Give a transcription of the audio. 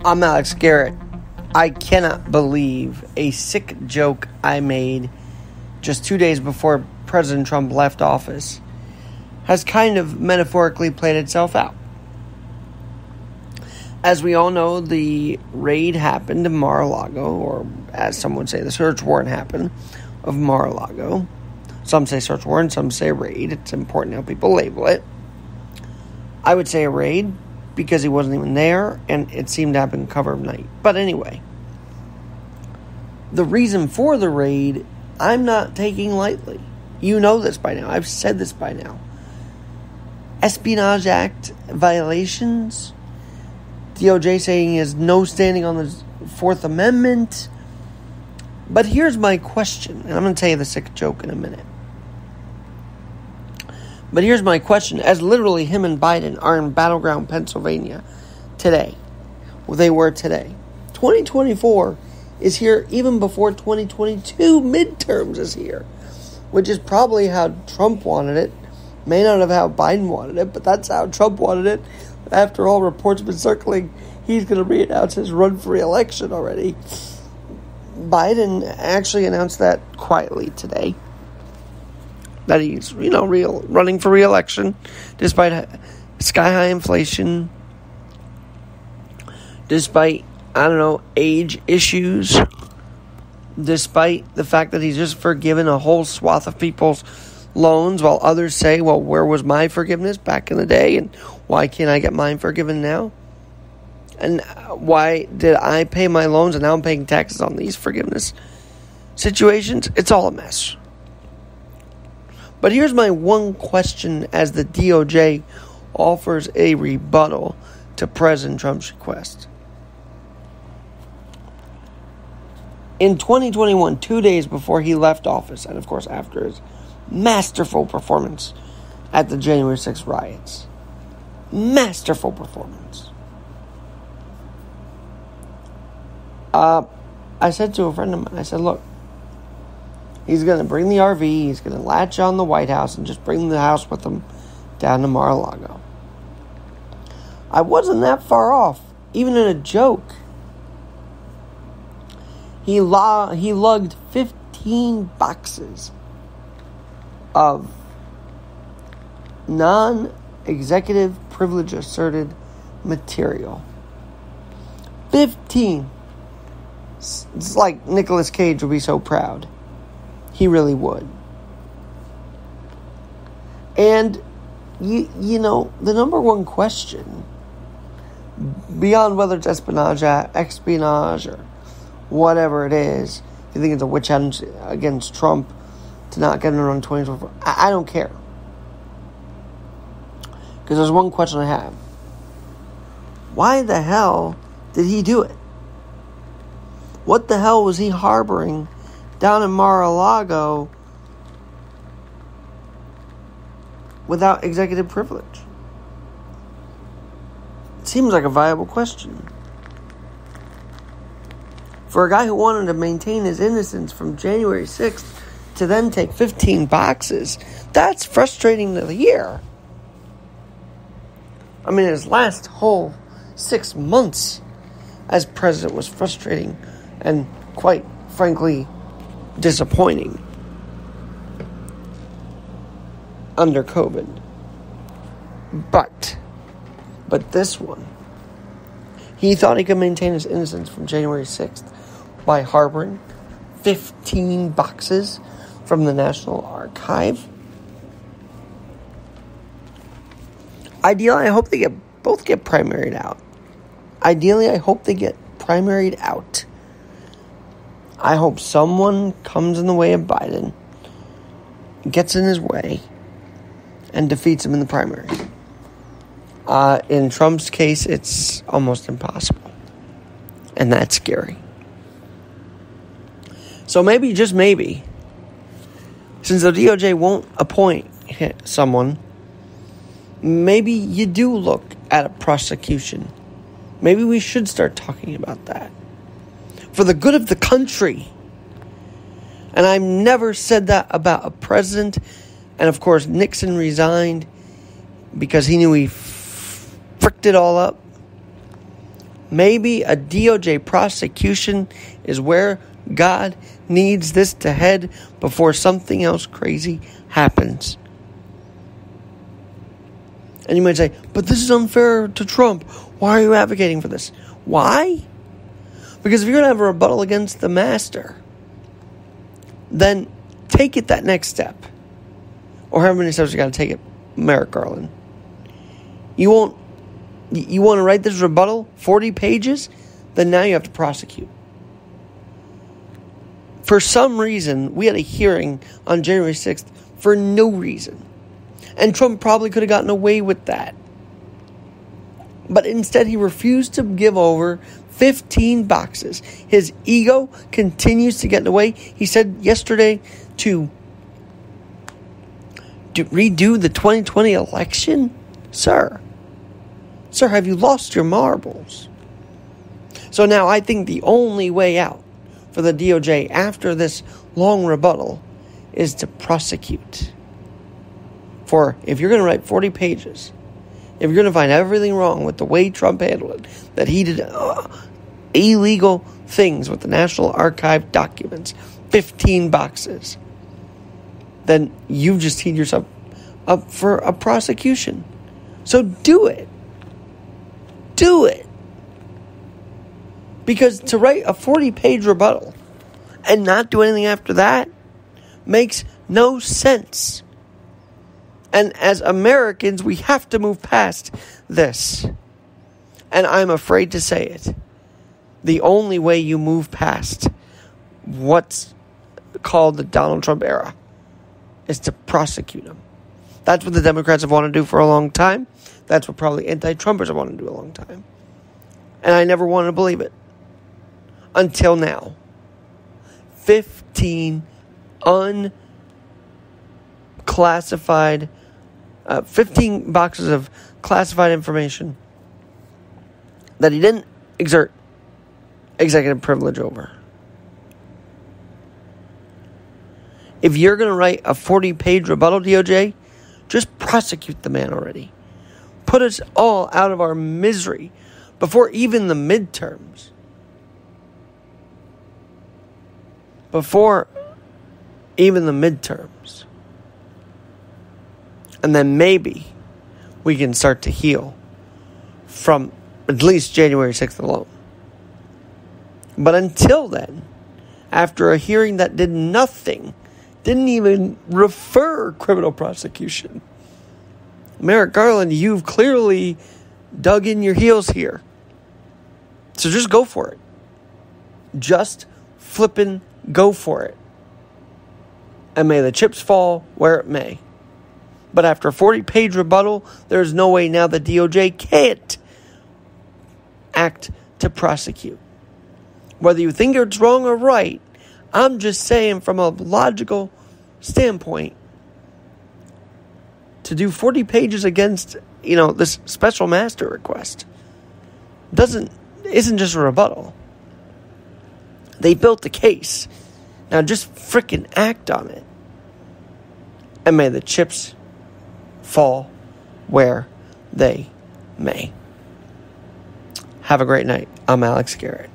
I'm Alex Garrett. I cannot believe a sick joke I made just 2 days before President Trump left office has kind of metaphorically played itself out. As we all know, the raid happened in Mar-a-Lago, or as some would say, the search warrant happened of Mar-a-Lago. Some say search warrant, some say raid. It's important how people label it. I would say a raid because he wasn't even there, and it seemed to happen cover of night. But anyway, the reason for the raid, I'm not taking lightly. You know this by now. I've said this by now. Espionage Act violations. DOJ saying he has no standing on the Fourth Amendment. But here's my question, and I'm going to tell you the sick joke in a minute. But here's my question, as literally him and Biden are in Battleground, Pennsylvania today. Well, they were today. 2024 is here even before 2022 midterms is here, which is probably how Trump wanted it. May not have how Biden wanted it, but that's how Trump wanted it. After all, reports have been circling, he's going to re-announce his run for re-election already. Biden actually announced that quietly today, that he's, running for re-election, despite sky-high inflation, despite, age issues, despite the fact that he's just forgiven a whole swath of people's loans, while others say, well, where was my forgiveness back in the day, and why can't I get mine forgiven now? And why did I pay my loans and now I'm paying taxes on these forgiveness situations? It's all a mess. But here's my one question as the DOJ offers a rebuttal to President Trump's request. In 2021, 2 days before he left office, and of course after his masterful performance at the January 6th riots, masterful performance, I said to a friend of mine, I said, look, he's going to bring the RV, he's going to latch on the White House and just bring the house with him down to Mar-a-Lago. I wasn't that far off, even in a joke. He lugged 15 boxes of non-executive privilege asserted material. 15. It's like Nicolas Cage would be so proud. He really would. And, the number one question, beyond whether it's espionage or whatever it is, if you think it's a witch hunt against Trump to not get him around 2024, I don't care. Because there's one question I have. Why the hell did he do it? What the hell was he harboring down in Mar-a-Lago without executive privilege? It seems like a viable question. For a guy who wanted to maintain his innocence from January 6th to then take 15 boxes, that's frustrating to hear. I mean, his last whole 6 months as president was frustrating and, quite frankly, disappointing under COVID. But this one, he thought he could maintain his innocence from January 6th by harboring 15 boxes from the National Archive. Ideally, I hope they both get primaried out. Ideally, I hope they get primaried out. I hope someone comes in the way of Biden, gets in his way, and defeats him in the primary. In Trump's case, it's almost impossible. And that's scary. So maybe, just maybe, since the DOJ won't appoint someone, maybe you do look at a prosecution. Maybe we should start talking about that. For the good of the country. And I've never said that about a president. And of course, Nixon resigned because he knew he fricked it all up. Maybe a DOJ prosecution is where God needs this to head before something else crazy happens. And you might say, but this is unfair to Trump. Why are you advocating for this? Why? Because if you're going to have a rebuttal against the master, then take it that next step. Or however many steps you got to take it, Merrick Garland. You want to write this rebuttal, 40 pages? Then now you have to prosecute. For some reason, we had a hearing on January 6th for no reason. And Trump probably could have gotten away with that. But instead, he refused to give over 15 boxes. His ego continues to get in the way. He said yesterday to redo the 2020 election? Sir, have you lost your marbles? So now I think the only way out for the DOJ after this long rebuttal is to prosecute. For if you're going to write 40 pages, if you're going to find everything wrong with the way Trump handled it, that he did illegal things with the National Archive documents, 15 boxes, then you've just teed yourself up for a prosecution. So do it. Do it. Because to write a 40-page rebuttal and not do anything after that makes no sense. And as Americans, we have to move past this. And I'm afraid to say it. The only way you move past what's called the Donald Trump era is to prosecute him. That's what the Democrats have wanted to do for a long time. That's what probably anti-Trumpers have wanted to do a long time. And I never wanted to believe it. Until now. 15 unclassified, 15 boxes of classified information that he didn't exert executive privilege over. If you're going to write a 40-page rebuttal, DOJ, just prosecute the man already. Put us all out of our misery before even the midterms. Before even the midterms. And then maybe we can start to heal from at least January 6th alone. But until then, after a hearing that did nothing, didn't even refer criminal prosecution, Merrick Garland, you've clearly dug in your heels here. So just go for it. Just flippin' go for it. And may the chips fall where it may. But after a 40-page rebuttal, there's no way now the DOJ can't act to prosecute. Whether you think it's wrong or right, I'm just saying from a logical standpoint, to do 40 pages against, this special master request isn't just a rebuttal. They built the case. Now just frickin' act on it. And may the chips fall where they may. Have a great night. I'm Alex Garrett.